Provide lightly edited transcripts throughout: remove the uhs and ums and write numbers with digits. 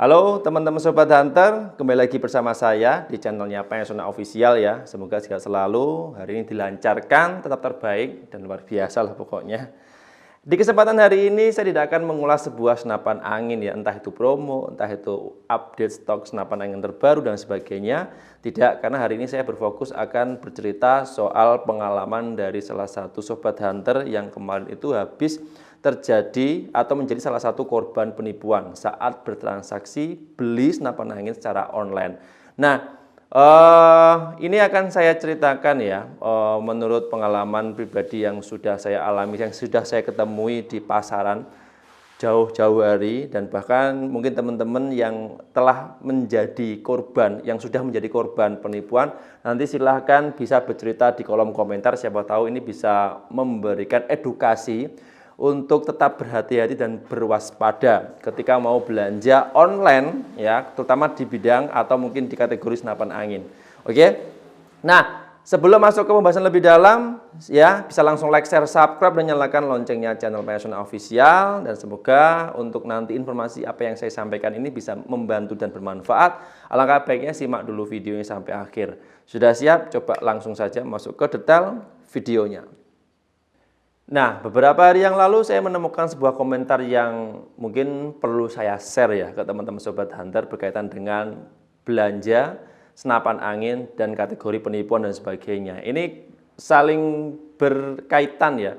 Halo teman-teman Sobat Hunter, kembali lagi bersama saya di channelnya Pensiona Official ya. Semoga sehat selalu, hari ini dilancarkan, tetap terbaik, dan luar biasa lah pokoknya. Di kesempatan hari ini saya tidak akan mengulas sebuah senapan angin ya, entah itu promo, entah itu update stok senapan angin terbaru dan sebagainya. Tidak, karena hari ini saya berfokus akan bercerita soal pengalaman dari salah satu Sobat Hunter yang kemarin itu habis terjadi atau menjadi salah satu korban penipuan saat bertransaksi beli senapan angin secara online. Nah, ini akan saya ceritakan ya, menurut pengalaman pribadi yang sudah saya alami, yang sudah saya ketemui di pasaran jauh-jauh hari, dan bahkan mungkin teman-teman yang telah menjadi korban, yang sudah menjadi korban penipuan, nanti silahkan bisa bercerita di kolom komentar, siapa tahu ini bisa memberikan edukasi untuk tetap berhati-hati dan berwaspada ketika mau belanja online ya, terutama di bidang atau mungkin di kategori senapan angin. Oke. Nah, sebelum masuk ke pembahasan lebih dalam ya, bisa langsung like, share, subscribe dan nyalakan loncengnya channel Pensiona Official, dan semoga untuk nanti informasi apa yang saya sampaikan ini bisa membantu dan bermanfaat. Alangkah baiknya simak dulu videonya sampai akhir. Sudah siap? Coba langsung saja masuk ke detail videonya. Nah, beberapa hari yang lalu saya menemukan sebuah komentar yang mungkin perlu saya share ya ke teman-teman Sobat Hunter berkaitan dengan belanja senapan angin dan kategori penipuan dan sebagainya. Ini saling berkaitan ya.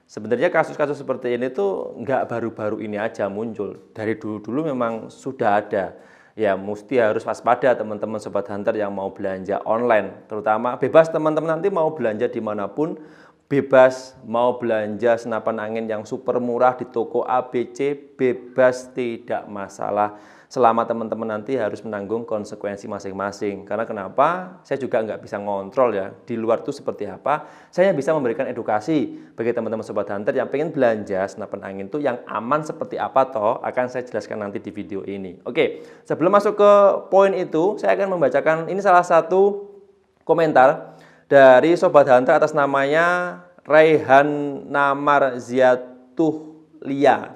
Sebenarnya kasus-kasus seperti ini tuh nggak baru-baru ini aja muncul. Dari dulu-dulu memang sudah ada. Ya, mesti harus waspada teman-teman Sobat Hunter yang mau belanja online. Terutama bebas teman-teman nanti mau belanja dimanapun, bebas mau belanja senapan angin yang super murah di toko ABC, bebas, tidak masalah. Selama teman-teman nanti harus menanggung konsekuensi masing-masing. Karena kenapa? Saya juga nggak bisa ngontrol ya, di luar itu seperti apa. Saya bisa memberikan edukasi bagi teman-teman Sobat Hunter yang pengen belanja senapan angin itu yang aman seperti apa toh, akan saya jelaskan nanti di video ini. Oke, sebelum masuk ke poin itu, saya akan membacakan ini salah satu komentar dari Sobat Hunter atas namanya Raihan Namar Ziatuhlia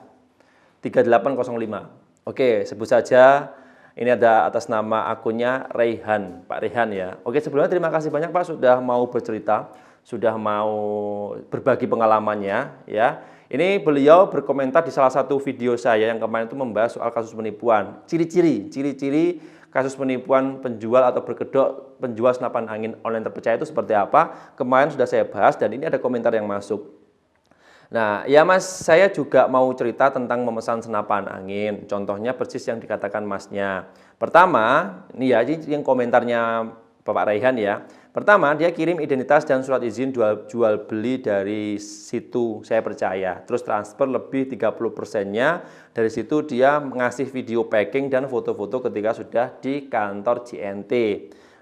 3805. Oke, sebut saja ini ada atas nama akunnya Raihan, Pak Raihan ya. Oke, sebelumnya terima kasih banyak Pak sudah mau bercerita, sudah mau berbagi pengalamannya ya. Ini beliau berkomentar di salah satu video saya yang kemarin itu membahas soal kasus penipuan. Ciri-ciri kasus penipuan penjual atau berkedok penjual senapan angin online terpercaya itu seperti apa? Kemarin sudah saya bahas dan ini ada komentar yang masuk. Nah, ya Mas, saya juga mau cerita tentang memesan senapan angin. Contohnya persis yang dikatakan Masnya. Pertama, ini ya yang komentarnya Bapak Raihan ya. Pertama, dia kirim identitas dan surat izin jual beli dari situ saya percaya. Terus transfer lebih 30%-nya. Dari situ dia ngasih video packing dan foto-foto ketika sudah di kantor JNT.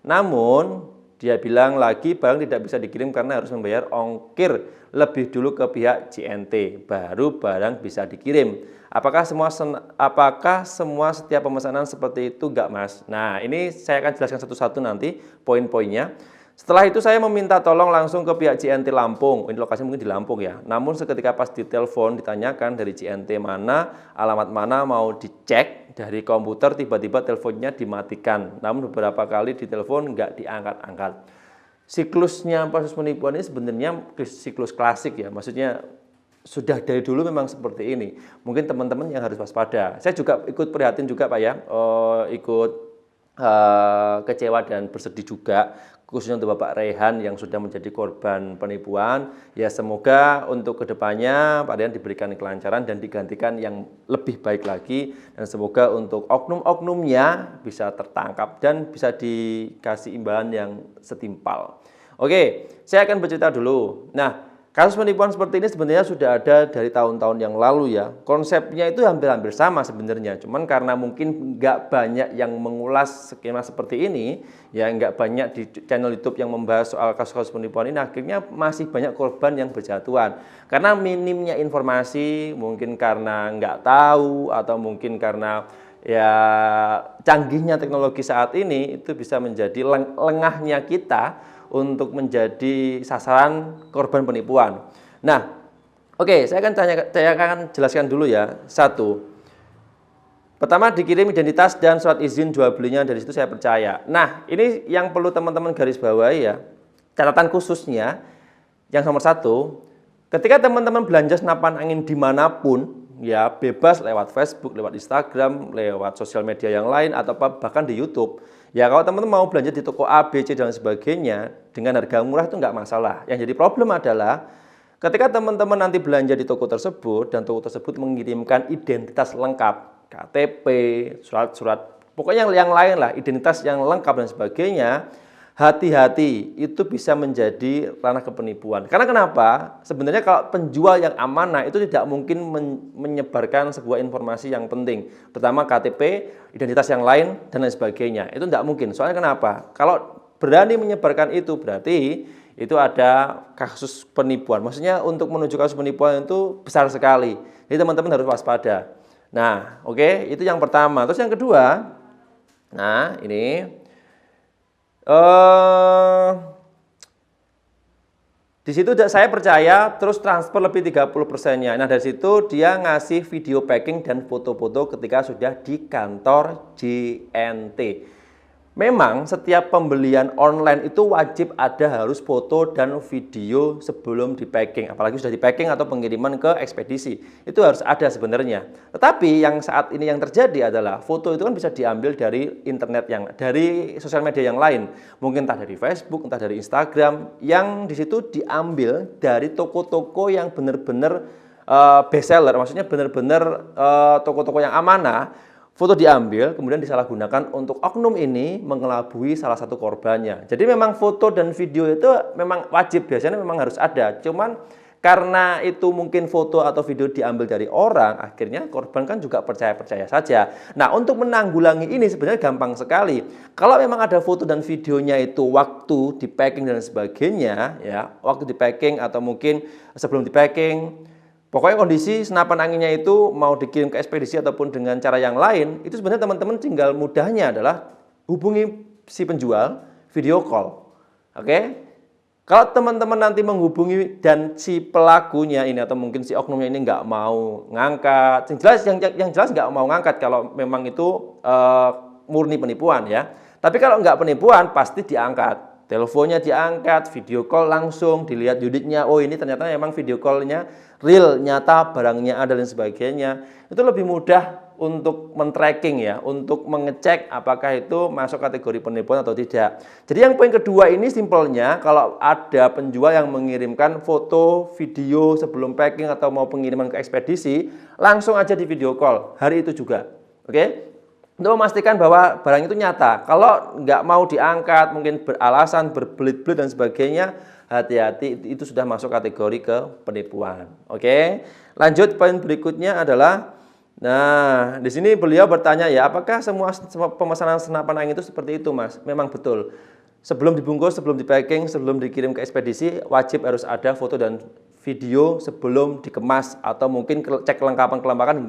Namun, dia bilang lagi barang tidak bisa dikirim karena harus membayar ongkir lebih dulu ke pihak JNT, baru barang bisa dikirim. Apakah semua setiap pemesanan seperti itu enggak Mas? Nah, ini saya akan jelaskan satu-satu nanti poin-poinnya. Setelah itu saya meminta tolong langsung ke pihak JNT Lampung. Ini lokasinya mungkin di Lampung ya. Namun seketika pas ditelepon ditanyakan dari JNT mana, alamat mana mau dicek dari komputer, tiba-tiba teleponnya dimatikan. Namun beberapa kali ditelepon nggak diangkat-angkat. Siklusnya proses penipuan ini sebenarnya siklus klasik ya. Maksudnya sudah dari dulu memang seperti ini. Mungkin teman-teman yang harus waspada. Saya juga ikut prihatin juga Pak ya, ikut kecewa dan bersedih juga, khususnya untuk Bapak Raihan yang sudah menjadi korban penipuan. Ya semoga untuk kedepannya Pak Raihan diberikan kelancaran dan digantikan yang lebih baik lagi, dan semoga untuk oknum-oknumnya bisa tertangkap dan bisa dikasih imbalan yang setimpal. Oke, saya akan bercerita dulu. Nah, kasus penipuan seperti ini sebenarnya sudah ada dari tahun-tahun yang lalu ya. Konsepnya itu hampir-hampir sama sebenarnya. Cuman karena mungkin nggak banyak yang mengulas skema seperti ini, ya nggak banyak di channel YouTube yang membahas soal kasus-kasus penipuan ini, akhirnya masih banyak korban yang berjatuhan. Karena minimnya informasi, mungkin karena nggak tahu, atau mungkin karena ya canggihnya teknologi saat ini, itu bisa menjadi lengahnya kita untuk menjadi sasaran korban penipuan. Nah, oke, saya akan jelaskan dulu ya. Satu, Pertama, dikirim identitas dan surat izin jual belinya, dari situ saya percaya. Nah, ini yang perlu teman-teman garis bawahi ya. Catatan khususnya, yang nomor satu, ketika teman-teman belanja senapan angin dimanapun, ya bebas lewat Facebook, lewat Instagram, lewat sosial media yang lain, atau bahkan di YouTube. Ya kalau teman-teman mau belanja di toko A, B, C, dan sebagainya, dengan harga murah itu nggak masalah. Yang jadi problem adalah, ketika teman-teman nanti belanja di toko tersebut, dan toko tersebut mengirimkan identitas lengkap, KTP, surat-surat, pokoknya yang lain lah, identitas yang lengkap dan sebagainya, hati-hati, itu bisa menjadi ranah kepenipuan. Karena kenapa? Sebenarnya kalau penjual yang amanah itu tidak mungkin menyebarkan sebuah informasi yang penting. Pertama KTP, identitas yang lain, dan lain sebagainya. Itu tidak mungkin. Soalnya kenapa? Kalau berani menyebarkan itu, berarti itu ada kasus penipuan. Maksudnya untuk menuju kasus penipuan itu besar sekali. Jadi teman-teman harus waspada. Nah, oke, itu yang pertama. Terus yang kedua, nah ini di situ saya percaya terus transfer lebih 30%-nya. Nah, dari situ dia ngasih video packing dan foto-foto ketika sudah di kantor JNT. Memang setiap pembelian online itu wajib ada harus foto dan video sebelum di packing. Apalagi sudah di packing atau pengiriman ke ekspedisi. Itu harus ada sebenarnya. Tetapi yang saat ini yang terjadi adalah foto itu kan bisa diambil dari internet dari sosial media yang lain. Mungkin entah dari Facebook, entah dari Instagram. Yang di situ diambil dari toko-toko yang benar-benar best seller. Maksudnya benar-benar toko-toko yang amanah. Foto diambil, kemudian disalahgunakan untuk oknum ini mengelabui salah satu korbannya. Jadi memang foto dan video itu memang wajib, biasanya memang harus ada. Cuman karena itu mungkin foto atau video diambil dari orang, akhirnya korban kan juga percaya-percaya saja. Nah, untuk menanggulangi ini sebenarnya gampang sekali. Kalau memang ada foto dan videonya itu waktu di packing dan sebagainya, ya, waktu di packing atau mungkin sebelum di packing, pokoknya kondisi senapan anginnya itu mau dikirim ke ekspedisi ataupun dengan cara yang lain, itu sebenarnya teman-teman tinggal mudahnya adalah hubungi si penjual video call. Oke? Kalau teman-teman nanti menghubungi dan si pelakunya ini atau mungkin si oknumnya ini nggak mau ngangkat, yang jelas nggak mau ngangkat kalau memang itu murni penipuan ya. Tapi kalau nggak penipuan pasti diangkat. Teleponnya diangkat, video call langsung, dilihat unitnya, oh ini ternyata memang video callnya real, nyata, barangnya ada dan sebagainya. Itu lebih mudah untuk men-tracking ya, untuk mengecek apakah itu masuk kategori penipuan atau tidak. Jadi yang poin kedua ini simpelnya, kalau ada penjual yang mengirimkan foto, video sebelum packing atau mau pengiriman ke ekspedisi, langsung aja di video call hari itu juga. Oke? Untuk memastikan bahwa barang itu nyata. Kalau nggak mau diangkat, mungkin beralasan, berbelit-belit dan sebagainya, hati-hati, itu sudah masuk kategori ke penipuan. Oke, lanjut poin berikutnya adalah, nah di sini beliau bertanya ya, apakah semua pemesanan senapan angin itu seperti itu, Mas? Memang betul. Sebelum dibungkus, sebelum di-packing, sebelum dikirim ke ekspedisi, wajib harus ada foto dan video sebelum dikemas atau mungkin cek kelengkapan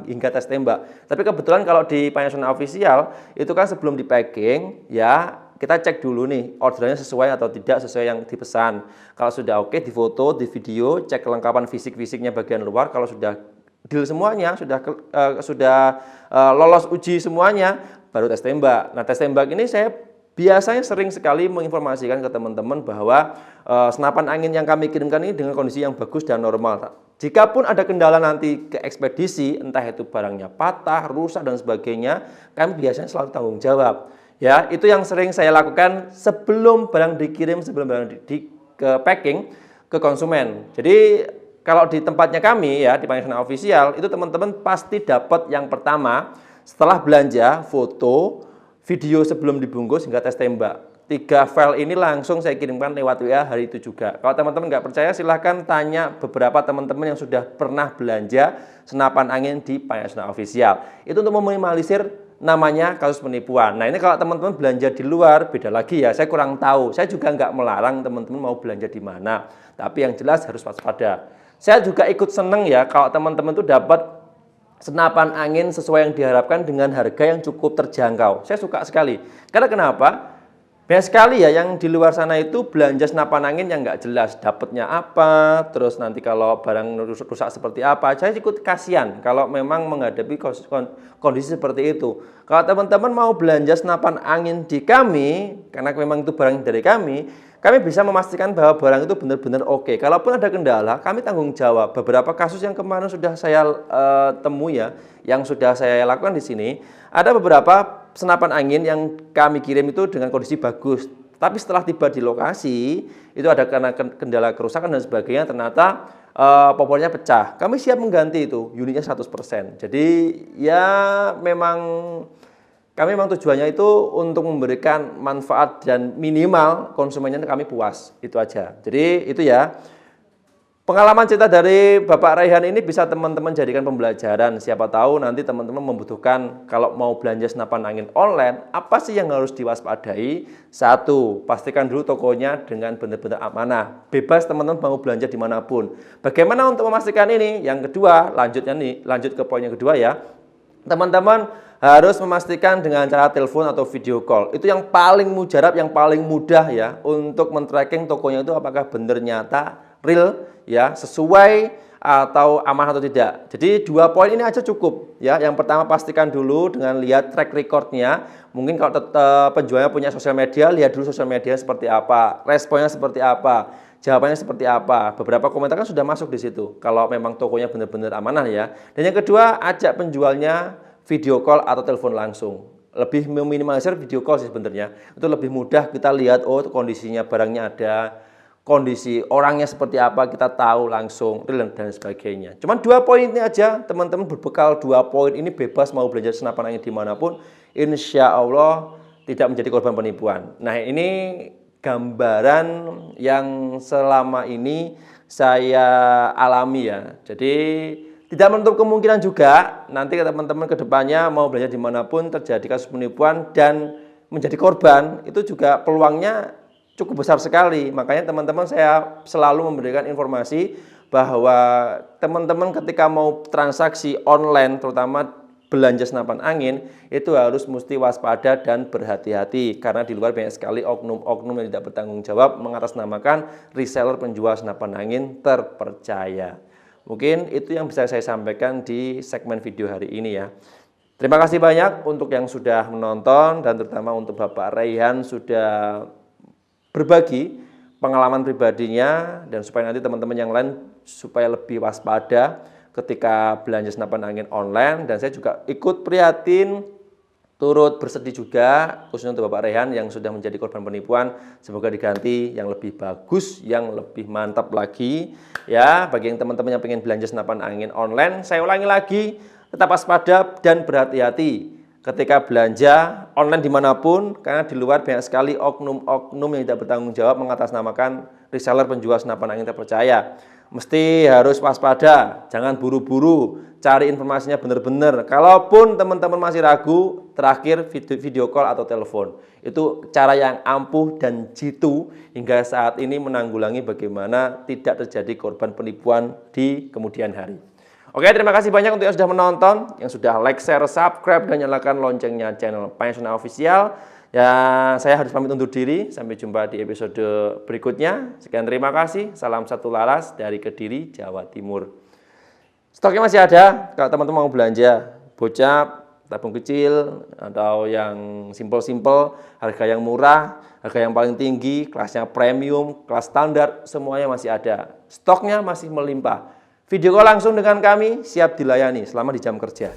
hingga tes tembak. Tapi kebetulan kalau di Panasonic Official itu kan sebelum di-packing ya kita cek dulu nih orderannya sesuai atau tidak sesuai yang dipesan. Kalau sudah oke, di foto, di video, cek kelengkapan fisik-fisiknya bagian luar. Kalau sudah deal semuanya, sudah lolos uji semuanya, baru tes tembak. Nah, tes tembak ini saya biasanya sering sekali menginformasikan ke teman-teman bahwa senapan angin yang kami kirimkan ini dengan kondisi yang bagus dan normal. Jikapun ada kendala nanti ke ekspedisi, entah itu barangnya patah, rusak dan sebagainya, kami biasanya selalu tanggung jawab. Ya, itu yang sering saya lakukan sebelum barang dikirim, sebelum barang ke packing ke konsumen. Jadi kalau di tempatnya kami ya di Panasonic Official itu teman-teman pasti dapat yang pertama setelah belanja foto, video sebelum dibungkus hingga tes tembak. 3 file ini langsung saya kirimkan lewat WA hari itu juga. Kalau teman-teman nggak percaya silahkan tanya beberapa teman-teman yang sudah pernah belanja senapan angin di Panasonic Official. Itu untuk meminimalisir namanya kasus penipuan. Nah ini kalau teman-teman belanja di luar beda lagi ya, saya kurang tahu. Saya juga nggak melarang teman-teman mau belanja di mana. Tapi yang jelas harus waspada. Saya juga ikut seneng ya kalau teman-teman tuh dapat senapan angin sesuai yang diharapkan dengan harga yang cukup terjangkau. Saya suka sekali. Karena kenapa? Banyak sekali ya yang di luar sana itu belanja senapan angin yang nggak jelas dapatnya apa, terus nanti kalau barang rusak seperti apa. Saya ikut kasihan kalau memang menghadapi kondisi seperti itu. Kalau teman-teman mau belanja senapan angin di kami, karena memang itu barang dari kami bisa memastikan bahwa barang itu benar-benar oke. Kalaupun ada kendala, kami tanggung jawab. Beberapa kasus yang kemarin sudah saya temui ya, yang sudah saya lakukan di sini, ada beberapa senapan angin yang kami kirim itu dengan kondisi bagus. Tapi setelah tiba di lokasi, itu ada karena kendala kerusakan dan sebagainya, ternyata popornya pecah. Kami siap mengganti itu, unitnya 100%. Jadi ya kami memang tujuannya itu untuk memberikan manfaat dan minimal konsumennya kami puas. Itu aja. Jadi itu ya. Pengalaman cerita dari Bapak Raihan ini bisa teman-teman jadikan pembelajaran. Siapa tahu nanti teman-teman membutuhkan kalau mau belanja senapan angin online, apa sih yang harus diwaspadai? Satu, pastikan dulu tokonya dengan benar-benar amanah. Bebas teman-teman mau belanja dimanapun. Bagaimana untuk memastikan ini? Yang kedua, lanjut ke poin yang kedua ya. Teman-teman harus memastikan dengan cara telepon atau video call. Itu yang paling mujarab, yang paling mudah ya untuk men-tracking tokonya itu apakah benar nyata, real ya, sesuai atau aman atau tidak. Jadi 2 poin ini aja cukup ya. Yang pertama pastikan dulu dengan lihat track recordnya. Mungkin kalau penjualnya punya sosial media, lihat dulu sosial media seperti apa, responnya seperti apa, jawabannya seperti apa. Beberapa komentar kan sudah masuk di situ. Kalau memang tokonya benar-benar amanah ya. Dan yang kedua, ajak penjualnya video call atau telepon langsung. Lebih meminimalisir video call sih sebenarnya. Itu lebih mudah kita lihat, oh kondisinya barangnya ada, kondisi orangnya seperti apa, kita tahu langsung, real dan sebagainya. Cuman 2 poin ini aja, teman-teman berbekal 2 poin ini bebas mau belanja senapan angin dimanapun, insya Allah tidak menjadi korban penipuan. Nah ini gambaran yang selama ini saya alami ya. Jadi tidak menutup kemungkinan juga nanti teman-teman kedepannya mau belanja dimanapun terjadi kasus penipuan dan menjadi korban, itu juga peluangnya cukup besar sekali. Makanya teman-teman saya selalu memberikan informasi bahwa teman-teman ketika mau transaksi online, terutama belanja senapan angin, itu harus mesti waspada dan berhati-hati. Karena di luar banyak sekali oknum-oknum yang tidak bertanggung jawab mengatasnamakan reseller penjual senapan angin terpercaya. Mungkin itu yang bisa saya sampaikan di segmen video hari ini ya. Terima kasih banyak untuk yang sudah menonton dan terutama untuk Bapak Raihan sudah berbagi pengalaman pribadinya dan supaya nanti teman-teman yang lain supaya lebih waspada ketika belanja senapan angin online. Dan saya juga ikut prihatin, turut bersedih juga khususnya untuk Bapak Raihan yang sudah menjadi korban penipuan. Semoga diganti yang lebih bagus, yang lebih mantap lagi ya. Bagi yang teman-teman yang pengen belanja senapan angin online, saya ulangi lagi, tetap waspada dan berhati-hati ketika belanja online dimanapun, karena di luar banyak sekali oknum-oknum yang tidak bertanggung jawab mengatasnamakan reseller penjual senapan angin terpercaya. Mesti harus waspada, jangan buru-buru, cari informasinya benar-benar. Kalaupun teman-teman masih ragu, terakhir video call atau telepon. Itu cara yang ampuh dan jitu hingga saat ini menanggulangi bagaimana tidak terjadi korban penipuan di kemudian hari. Oke, terima kasih banyak untuk yang sudah menonton, yang sudah like, share, subscribe, dan nyalakan loncengnya channel Pensiona Official. Ya, saya harus pamit undur diri. Sampai jumpa di episode berikutnya. Sekian terima kasih. Salam satu laras dari Kediri, Jawa Timur. Stoknya masih ada. Kalau teman-teman mau belanja bocap, tabung kecil, atau yang simple-simple, harga yang murah, harga yang paling tinggi, kelasnya premium, kelas standar, semuanya masih ada. Stoknya masih melimpah. Video call langsung dengan kami, siap dilayani selama di jam kerja.